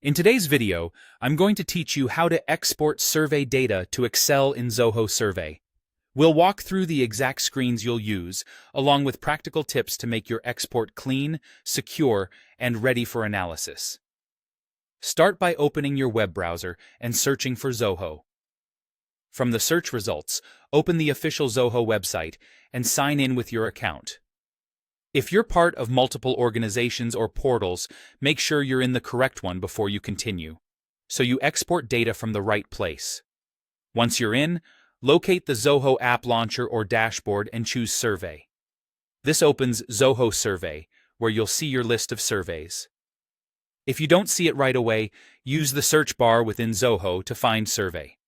In today's video, I'm going to teach you how to export survey data to Excel in Zoho Survey. We'll walk through the exact screens you'll use, along with practical tips to make your export clean, secure, and ready for analysis. Start by opening your web browser and searching for Zoho. From the search results, open the official Zoho website and sign in with your account. If you're part of multiple organizations or portals, make sure you're in the correct one before you continue, so you export data from the right place. Once you're in, locate the Zoho app launcher or dashboard and choose Survey. This opens Zoho Survey, where you'll see your list of surveys. If you don't see it right away, use the search bar within Zoho to find Survey.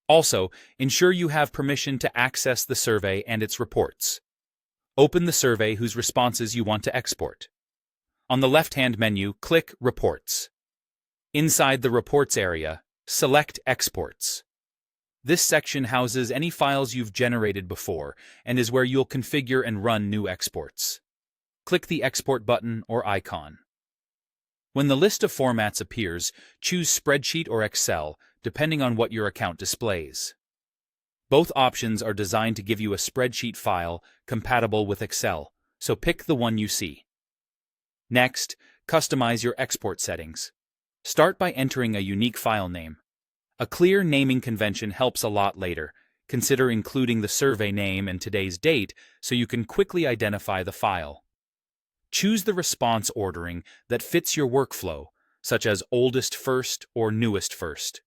Also, ensure you have permission to access the survey and its reports. Open the survey whose responses you want to export. On the left-hand menu, click Reports. Inside the Reports area, select Exports. This section houses any files you've generated before and is where you'll configure and run new exports. Click the Export button or icon. When the list of formats appears, choose Spreadsheet or Excel, depending on what your account displays. Both options are designed to give you a spreadsheet file compatible with Excel, so pick the one you see. Next, customize your export settings. Start by entering a unique file name. A clear naming convention helps a lot later. Consider including the survey name and today's date so you can quickly identify the file. Choose the response ordering that fits your workflow, such as oldest first or newest first.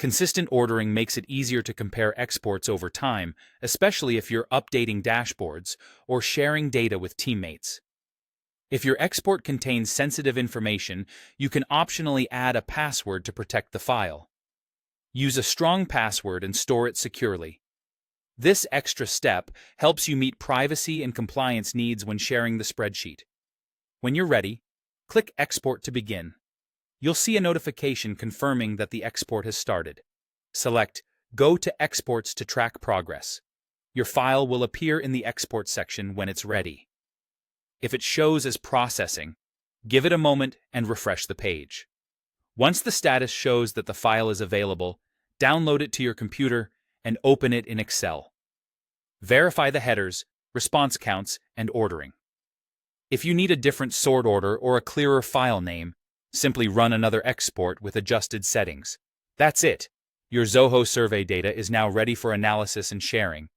Consistent ordering makes it easier to compare exports over time, especially if you're updating dashboards or sharing data with teammates. If your export contains sensitive information, you can optionally add a password to protect the file. Use a strong password and store it securely. This extra step helps you meet privacy and compliance needs when sharing the spreadsheet. When you're ready, click Export to begin. You'll see a notification confirming that the export has started. Select Go to Exports to track progress. Your file will appear in the Export section when it's ready. If it shows as processing, give it a moment and refresh the page. Once the status shows that the file is available, download it to your computer and open it in Excel. Verify the headers, response counts, and ordering. If you need a different sort order or a clearer file name, simply run another export with adjusted settings. That's it. Your Zoho survey data is now ready for analysis and sharing.